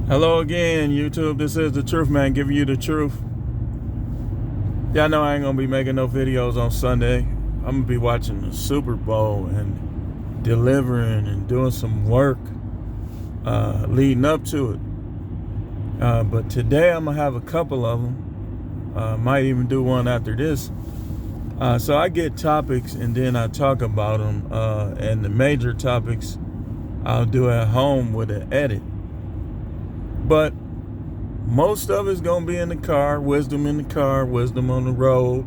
Hello again, YouTube. This is the Truth Man giving you the truth. Y'all know I ain't gonna be making no videos on Sunday. I'm gonna be watching the Super Bowl and delivering and doing some work leading up to it. But today I'm gonna have a couple of them. Might even do one after this. So I get topics and then I talk about them. And the major topics I'll do at home with an edit. But most of it's going to be in the car, wisdom in the car, wisdom on the road.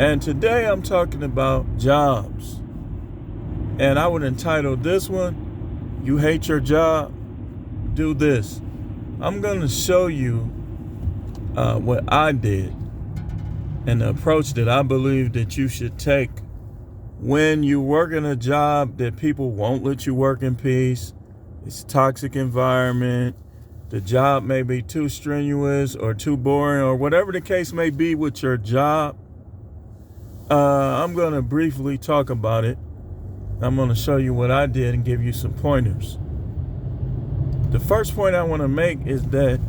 And today I'm talking about jobs. And I would entitle this one, You Hate Your Job? Do this. I'm going to show you what I did and the approach that I believe that you should take when you work in a job that people won't let you work in peace. It's a toxic environment. The job may be too strenuous or too boring or whatever the case may be with your job. I'm going to briefly talk about it. I'm going to show you what I did and give you some pointers. The first point I want to make is that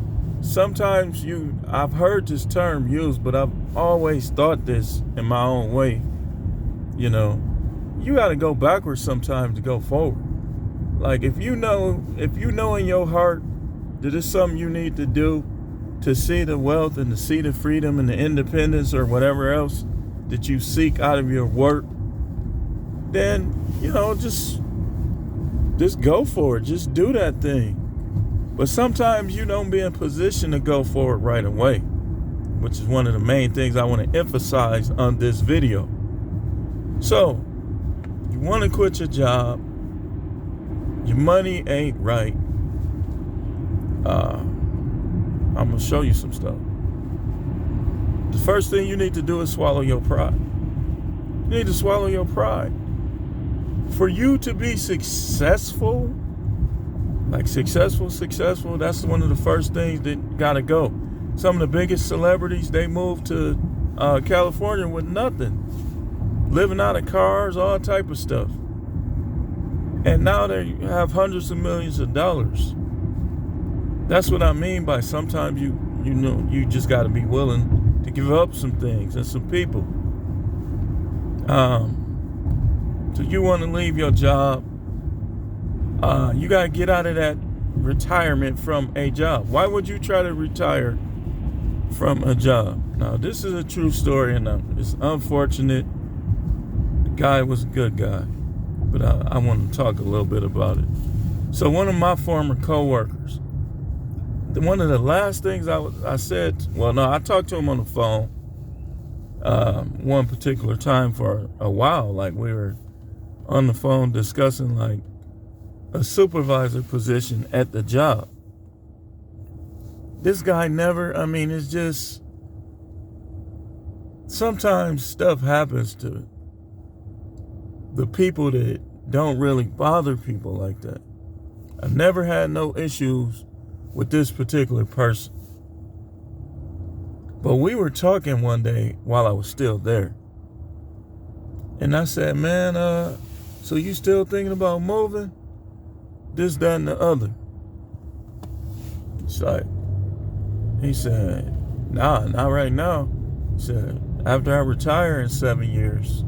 sometimes I've heard this term used, but I've always thought this in my own way. You know, you got to go backwards sometimes to go forward. Like if you know in your heart that it's something you need to do to see the wealth and to see the freedom and the independence or whatever else that you seek out of your work, then, just go for it. Just do that thing. But sometimes you don't be in position to go for it right away, which is one of the main things I want to emphasize on this video. So, you want to quit your job. Your money ain't right. I'm going to show you some stuff. The first thing you need to do is swallow your pride. You need to swallow your pride. For you to be successful, successful, that's one of the first things that got to go. Some of the biggest celebrities, they moved to California with nothing. Living out of cars, all type of stuff. And now they have hundreds of millions of dollars. That's what I mean by sometimes you just got to be willing to give up some things and some people. So you want to leave your job. You got to get out of that retirement from a job. Why would you try to retire from a job? Now, this is a true story, and it's unfortunate. The guy was a good guy. But I want to talk a little bit about it. So one of my former coworkers, one of the last things I said, I talked to him on the phone one particular time for a while. Like we were on the phone discussing like a supervisor position at the job. This guy it's just sometimes stuff happens to the people that don't really bother people like that. I never had no issues with this particular person. But we were talking one day while I was still there. And I said, man, so you still thinking about moving? This, that, and the other. It's like, he said, nah, not right now. He said, after I retire in 7 years.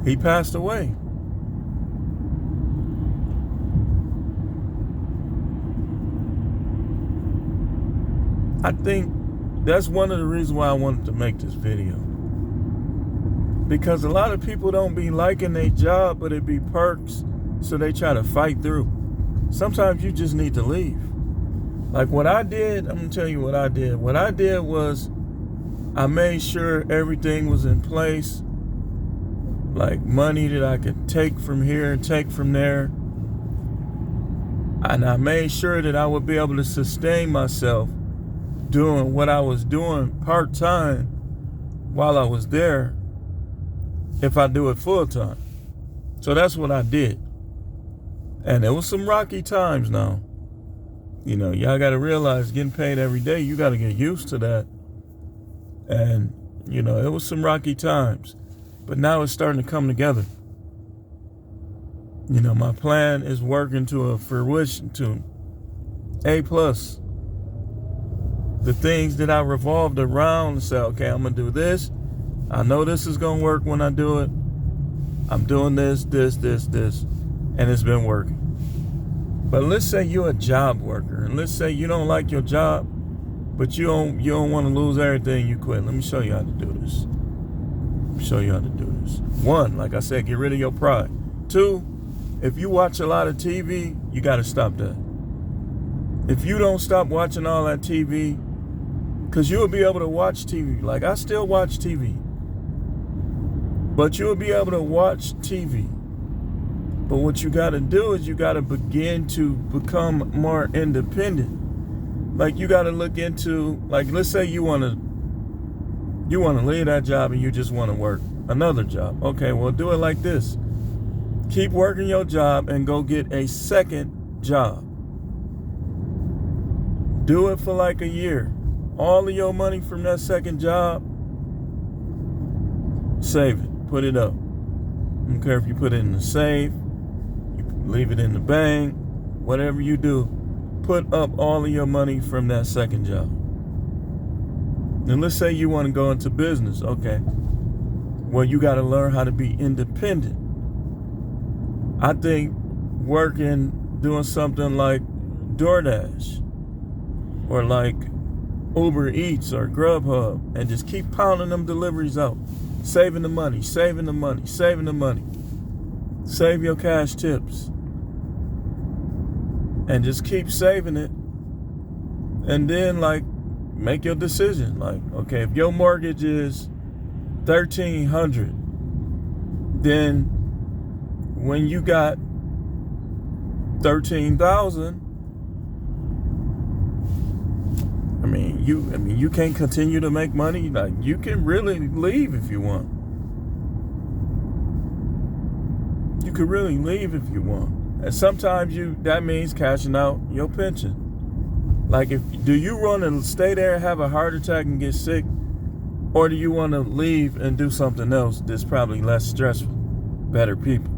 He passed away. I think that's one of the reasons why I wanted to make this video. Because a lot of people don't be liking their job, but it be perks, so they try to fight through. Sometimes you just need to leave. Like what I did, I'm going to tell you what I did. What I did was I made sure everything was in place. Like money that I could take from here and take from there. And I made sure that I would be able to sustain myself doing what I was doing part-time while I was there if I do it full-time. So that's what I did. And it was some rocky times now. Y'all got to realize getting paid every day, you got to get used to that. And, it was some rocky times. But now it's starting to come together. My plan is working to a fruition, to A+. The things that I revolved around and say, okay, I'm going to do this. I know this is going to work when I do it. I'm doing this, and it's been working. But let's say you're a job worker, and let's say you don't like your job, but you don't want to lose everything, you quit. Let me show you how to do this. One, like I said, get rid of your pride. Two, if you watch a lot of TV, you got to stop that. If you don't stop watching all that TV, because you'll be able to watch TV. Like, I still watch TV. But you'll be able to watch TV. But what you got to do is you got to begin to become more independent. Like, you got to look into, like, let's say you want to leave that job and you just want to work another job. Okay, well, do it like this. Keep working your job and go get a second job. Do it for like a year. All of your money from that second job, save it. Put it up. I don't care if you put it in the safe, you leave it in the bank, whatever you do, put up all of your money from that second job. And let's say you want to go into business. Okay. Well, you got to learn how to be independent. I think doing something like DoorDash or like Uber Eats or Grubhub, and just keep pounding them deliveries out. Saving the money. Save your cash tips. And just keep saving it. And then, like, make your decision. Like, okay, if your mortgage is $1,300, then when you got $13,000, you can't continue to make money. Like, you can really leave if you want. You could really leave if you want. And sometimes that means cashing out your pension. Like, do you want to stay there and have a heart attack and get sick? Or do you want to leave and do something else that's probably less stressful? Better people.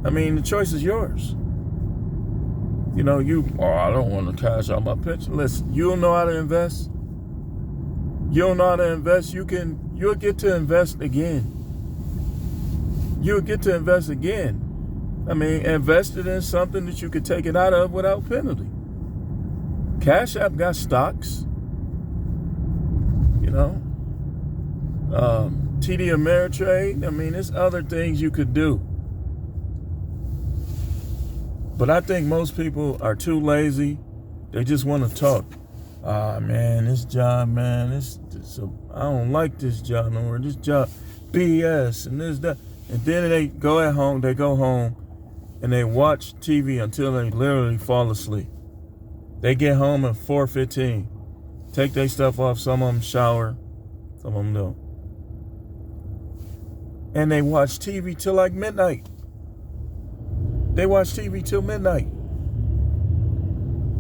The choice is yours. I don't want to cash out my pension. Listen, you don't know how to invest. You'll get to invest again. Invested in something that you could take it out of without penalty. Cash App got stocks. TD Ameritrade. There's other things you could do. But I think most people are too lazy. They just want to talk. This job, I don't like this job no more. This job, BS, and this, that. And then they go home, and they watch TV until they literally fall asleep. They get home at 4:15. Take their stuff off. Some of them shower. Some of them don't. And they watch TV till like midnight. They watch TV till midnight.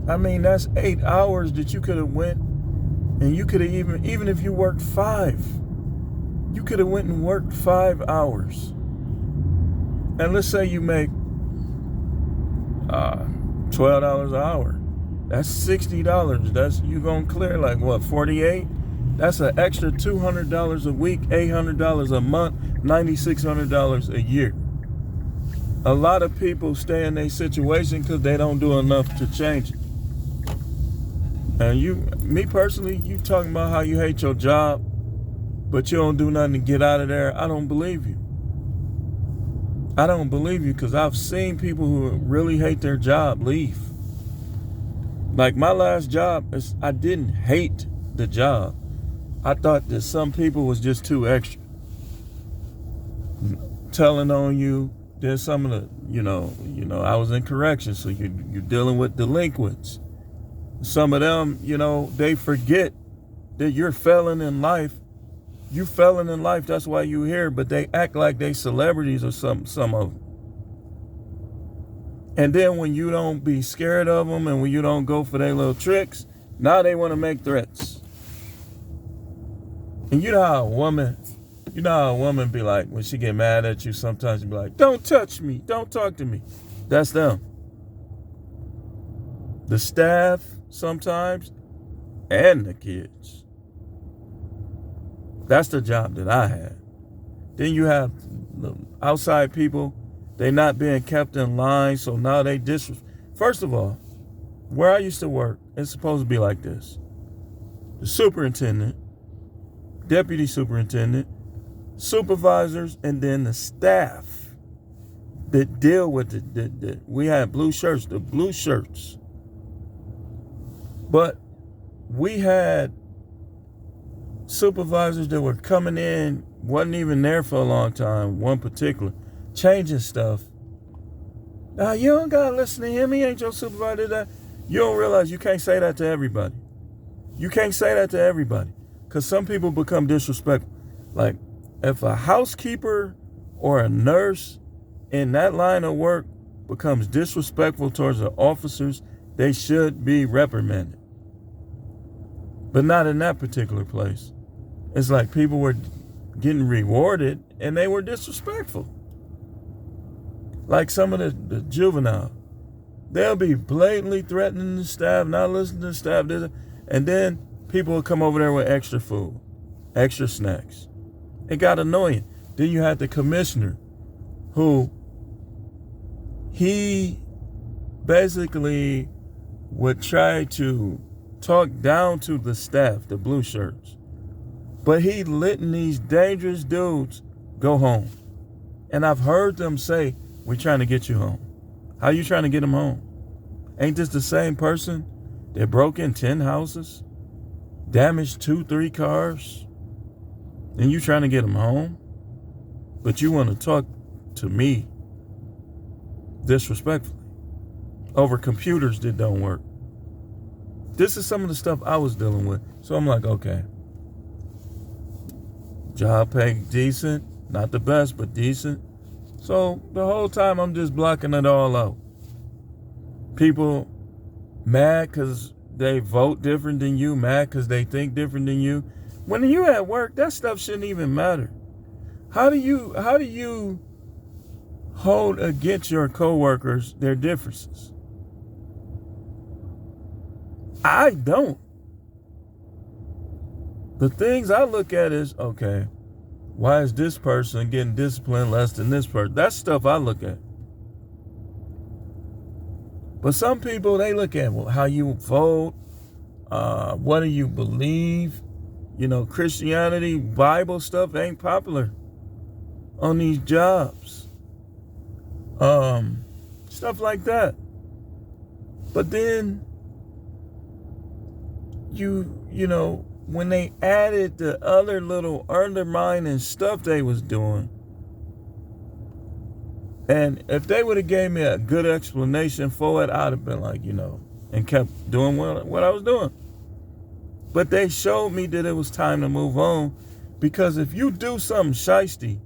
That's 8 hours that you could have went, and you could have even if you worked 5, you could have went and worked 5 hours. And let's say you make $12 an hour. That's $60. That's you gonna clear like what, 48? That's an extra $200 a week, $800 a month, $9,600 a year. A lot of people stay in their situation because they don't do enough to change it. And me personally, you talking about how you hate your job, but you don't do nothing to get out of there. I don't believe you. Because I've seen people who really hate their job leave. Like my last job, I didn't hate the job. I thought that some people was just too extra. Telling on you. Then some of the, I was in corrections, so you're dealing with delinquents. Some of them, they forget that you're failing in life. You failing in life, that's why you're here, but they act like they celebrities or some of them. And then when you don't be scared of them and when you don't go for their little tricks, now they want to make threats. And you know how a woman You know how a woman be like, when she get mad at you, sometimes you be like, don't touch me, don't talk to me. That's them. The staff sometimes and the kids. That's the job that I had. Then you have the outside people, they not being kept in line, so now they First of all, where I used to work, it's supposed to be like this. The superintendent, deputy superintendent, supervisors, and then the staff that deal with we had blue shirts, the blue shirts. But we had supervisors that were coming in, wasn't even there for a long time, one particular, changing stuff. Now, you don't got to listen to him. He ain't your supervisor. That you don't realize you can't say that to everybody. You can't say that to everybody because some people become disrespectful. Like, if a housekeeper or a nurse in that line of work becomes disrespectful towards the officers, they should be reprimanded. But not in that particular place. It's like people were getting rewarded and they were disrespectful. Like some of the juvenile. They'll be blatantly threatening the staff, not listening to the staff. And then people will come over there with extra food, extra snacks. It got annoying. Then you had the commissioner who he basically would try to talk down to the staff, the blue shirts. But he letting these dangerous dudes go home. And I've heard them say, we're trying to get you home. How you trying to get them home? Ain't this the same person that broke in 10 houses, damaged 2-3 cars, and you trying to get them home? But you want to talk to me disrespectfully over computers that don't work. This is some of the stuff I was dealing with. So I'm like, okay. Job pay decent, not the best, but decent. So the whole time I'm just blocking it all out. People mad because they vote different than you, mad because they think different than you. When you at work, that stuff shouldn't even matter. How do you hold against your coworkers their differences? I don't. The things I look at is, okay, why is this person getting disciplined less than this person? That's stuff I look at. But some people, they look at how you vote, what do you believe? You know, Christianity, Bible stuff ain't popular on these jobs. Stuff like that. But then, you know, when they added the other little undermining stuff they was doing, and if they would have gave me a good explanation for it, I'd have been like, you know, and kept doing what I was doing. But they showed me that it was time to move on, because if you do something shiesty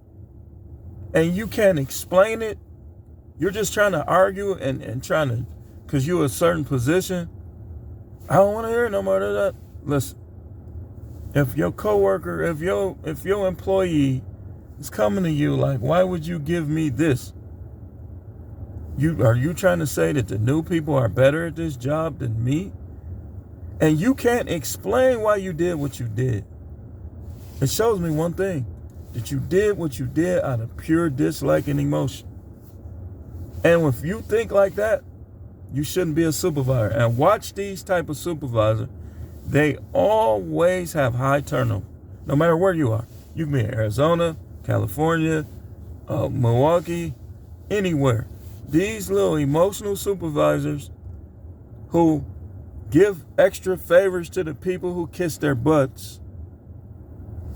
and you can't explain it, you're just trying to argue and trying to, because you're a certain position. I don't want to hear no more of that. Listen, if your coworker, if your employee is coming to you like, why would you give me this? Are you trying to say that the new people are better at this job than me? And you can't explain why you did what you did. It shows me one thing, that you did what you did out of pure dislike and emotion. And if you think like that, you shouldn't be a supervisor. And watch these type of supervisors. They always have high turnover, no matter where you are. You can be in Arizona, California, Milwaukee, anywhere. These little emotional supervisors who give extra favors to the people who kiss their butts,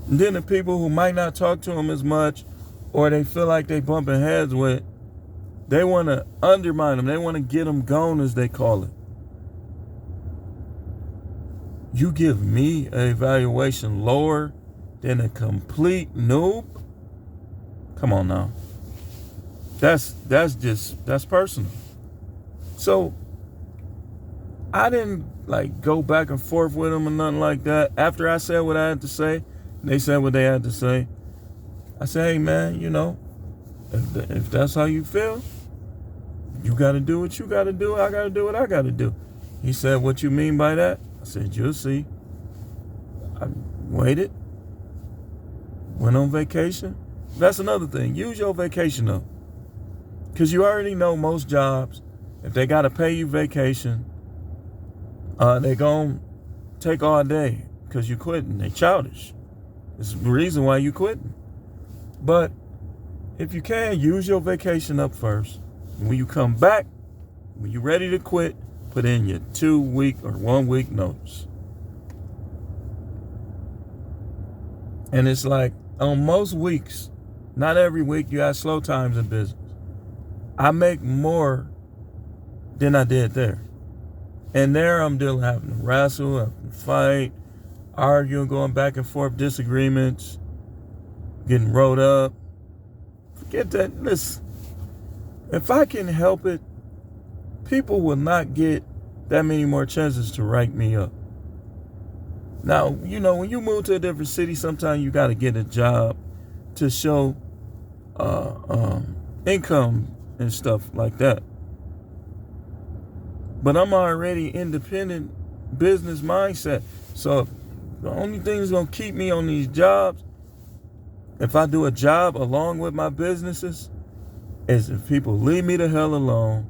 and then the people who might not talk to them as much, or they feel like they bumping heads with, they want to undermine them. They want to get them gone, as they call it. You give me an evaluation lower than a complete noob? Come on now. That's personal. So I didn't like go back and forth with them or nothing like that. After I said what I had to say, they said what they had to say. I said, hey, man, if that's how you feel, you got to do what you got to do. I got to do what I got to do. He said, what you mean by that? I said, you'll see. I waited. Went on vacation. That's another thing. Use your vacation, though. Because you already know most jobs, if they got to pay you vacation, they going to take all day because you quitting. They childish. It's the reason why you quitting. But if you can, use your vacation up first. When you come back, when you're ready to quit, put in your 2-week or 1-week notice. And it's like on most weeks, not every week, you have slow times in business. I make more than I did there. And there I'm having to wrestle, having to fight, arguing, going back and forth, disagreements, getting rolled up. Forget that. Listen, if I can help it, people will not get that many more chances to write me up. Now, when you move to a different city, sometimes you got to get a job to show income and stuff like that. But I'm already independent business mindset. So the only thing that's going to keep me on these jobs, if I do a job along with my businesses, is if people leave me the hell alone,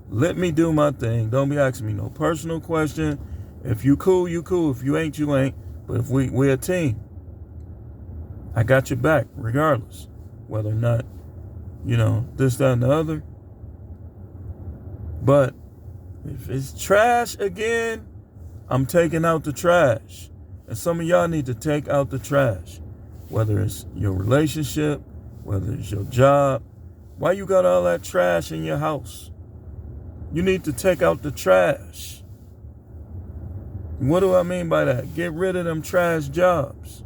let me do my thing. Don't be asking me no personal question. If you cool, you cool. If you ain't, you ain't. But if we're a team, I got your back regardless. Whether or not, this, that, and the other. But if it's trash again, I'm taking out the trash. And some of y'all need to take out the trash. Whether it's your relationship, whether it's your job. Why you got all that trash in your house? You need to take out the trash. What do I mean by that? Get rid of them trash jobs.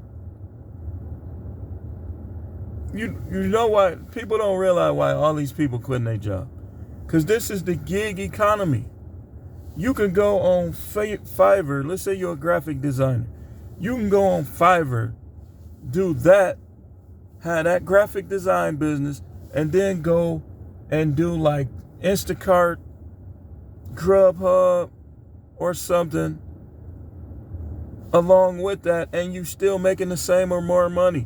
You know why? People don't realize why all these people quitting their job. Because this is the gig economy. You can go on Fiverr. Let's say you're a graphic designer. You can go on Fiverr, do that, have that graphic design business, and then go and do like Instacart, Grubhub, or something along with that, and you still making the same or more money.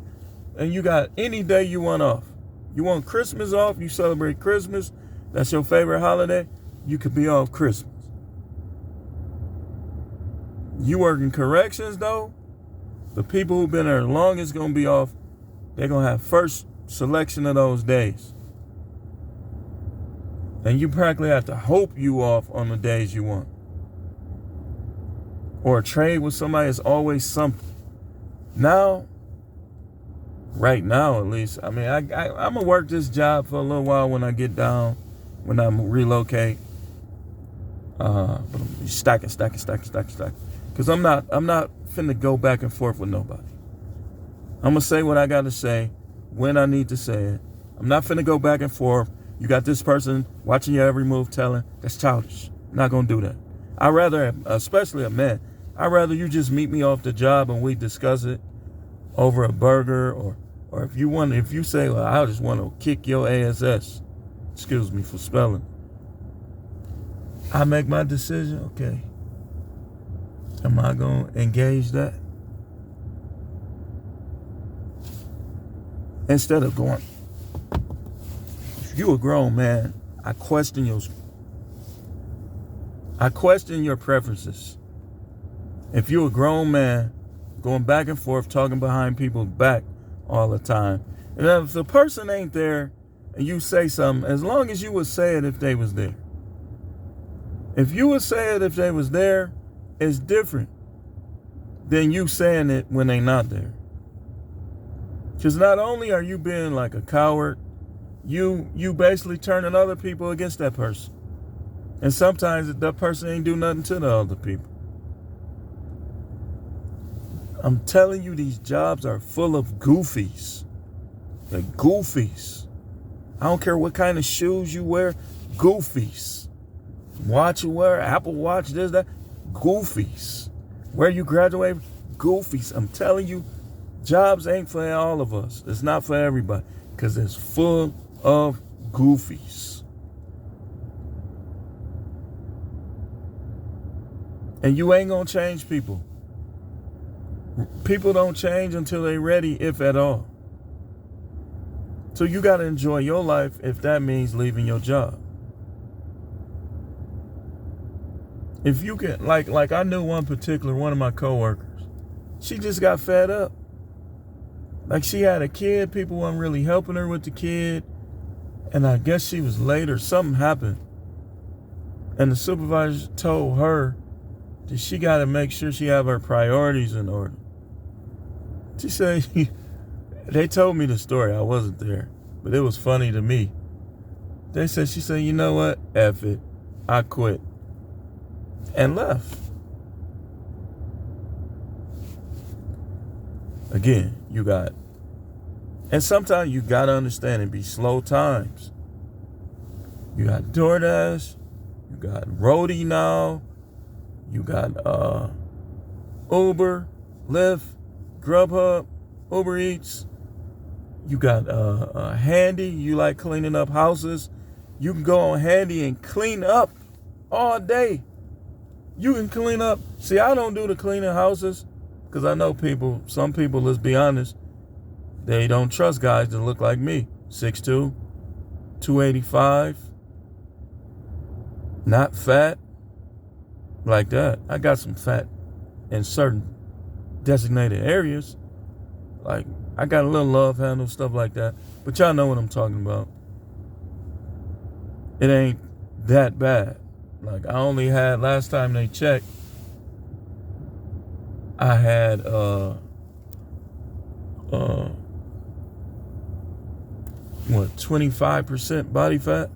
And you got any day you want off. You want Christmas off, you celebrate Christmas, that's your favorite holiday, you could be off Christmas. You working corrections though, the people who've been there the longest gonna be off, they're gonna have first selection of those days. And you practically have to hope you off on the days you want. Or trade with somebody is always something. Now, right now at least, I'm gonna work this job for a little while when I get down, when I relocate. But I'm stacking. Because I'm not finna go back and forth with nobody. I'm gonna say what I gotta say when I need to say it. I'm not finna go back and forth. You got this person watching your every move, telling, that's childish. I'm not gonna do that. I'd rather, especially a man, I'd rather you just meet me off the job and we discuss it over a burger, or if you say, well, I just want to kick your ass, excuse me for spelling. I make my decision, okay. Am I going to engage that? Instead of going, if you a grown man, I question your preferences. If you're a grown man, going back and forth, talking behind people's back all the time, and if the person ain't there and you say something, as long as you would say it if they was there. If you would say it if they was there, it's different than you saying it when they not there. Because not only are you being like a coward, you basically turning other people against that person. And sometimes that person ain't do nothing to the other people. I'm telling you, these jobs are full of goofies. They're goofies. I don't care what kind of shoes you wear, goofies. Watch you wear, Apple Watch, that, goofies. Where you graduate, goofies. I'm telling you, Jobs ain't for all of us. It's not for everybody because it's full of goofies. And you ain't gonna change people. People don't change until they're ready, if at all. So you gotta enjoy your life if that means leaving your job. If you can, like I knew one of my coworkers, she just got fed up. Like she had a kid, people weren't really helping her with the kid, and I guess she was late or something happened. And the supervisor told her that she got to make sure she have her priorities in order. She said, they told me the story, I wasn't there, but it was funny to me. She said, you know what, F it, I quit. And left. Again, and sometimes you got to understand it be slow times. You got DoorDash, you got Roadie now, you got Uber, Lyft, Grubhub, Uber Eats. You got Handy, you like cleaning up houses. You can go on Handy and clean up all day. You can clean up. See, I don't do the cleaning houses because I know some people, let's be honest, they don't trust guys that look like me. 6'2", 285, not fat, like that. I got some fat in certain designated areas. Like, I got a little love handle, stuff like that. But y'all know what I'm talking about. It ain't that bad. Like, I only had, last time they checked, I had 25% body fat.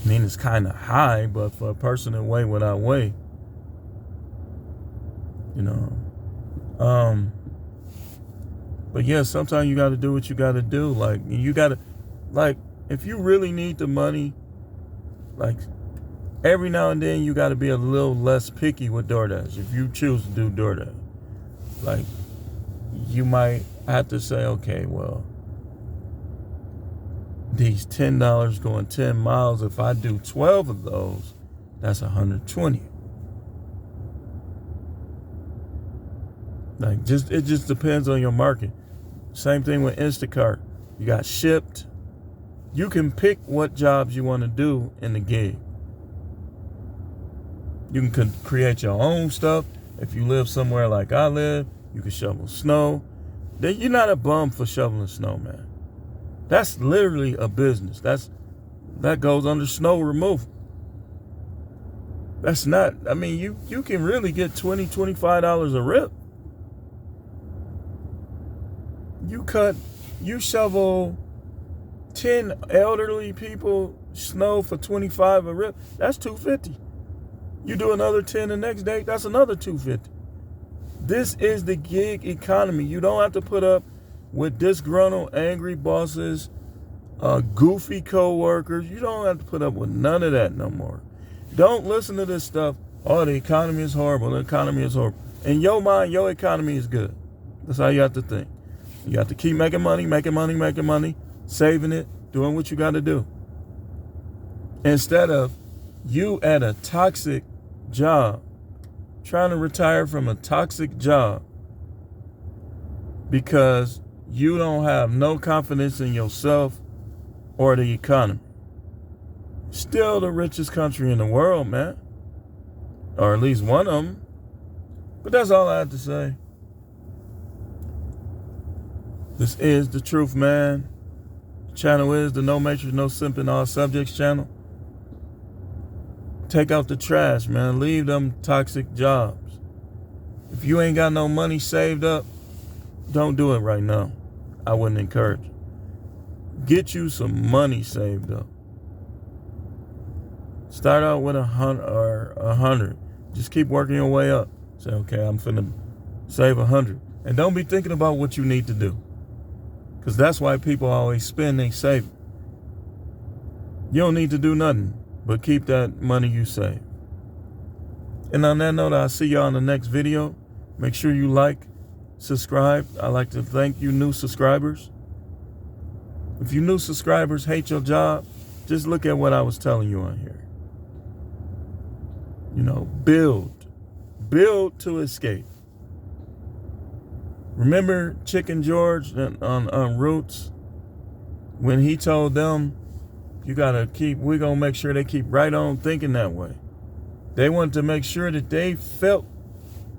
I mean, it's kind of high, but for a person that weigh what I weigh, you know. But yeah, sometimes you got to do what you got to do. Like, you got to, like, if you really need the money, like, every now and then you got to be a little less picky with DoorDash. If you choose to do DoorDash, like, you might have to say, okay, well, these $10 going 10 miles, if I do 12 of those, that's 120. Like, it just depends on your market. Same thing with Instacart. You got Shipped. You can pick what jobs you want to do in the gig. You can create your own stuff. If you live somewhere like I live, you can shovel snow. Then you're not a bum for shoveling snow, man. That's literally a business. That goes under snow removal. That's not, I mean, you can really get $20, $25 a rip. You shovel 10 elderly people snow for $25 a rip. That's $250. You do another 10 the next day, that's another $250. This is the gig economy. You don't have to put up with disgruntled, angry bosses, goofy co-workers. You don't have to put up with none of that no more. Don't listen to this stuff. Oh, the economy is horrible. The economy is horrible. In your mind, your economy is good. That's how you have to think. You have to keep making money, saving it, doing what you got to do. Instead of you at a toxic job, trying to retire from a toxic job because you don't have no confidence in yourself or the economy. Still the richest country in the world, man. Or at least one of them. But that's all I have to say. This is The Truth, man. The channel is the No Matrix, No Simping All Subjects channel. Take out the trash, man. Leave them toxic jobs. If you ain't got no money saved up, don't do it right now. I wouldn't encourage it. Get you some money saved up. Start out with 100. Just keep working your way up. Say, okay, I'm finna save 100. And don't be thinking about what you need to do. Because that's why people always spend they save. You don't need to do nothing but keep that money you save. And on that note, I'll see y'all in the next video. Make sure you like, subscribed. I'd like to thank you new subscribers. If you new subscribers hate your job, just look at what I was telling you on here. You know, build to escape. Remember Chicken George on Roots, when he told them, we're gonna make sure they keep right on thinking that way. They wanted to make sure that they felt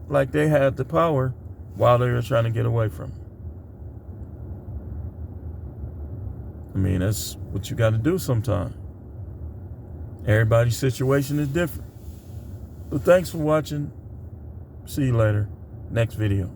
like they had the power while they were trying to get away from it. I mean, that's what you got to do sometimes. Everybody's situation is different. But thanks for watching. See you later. Next video.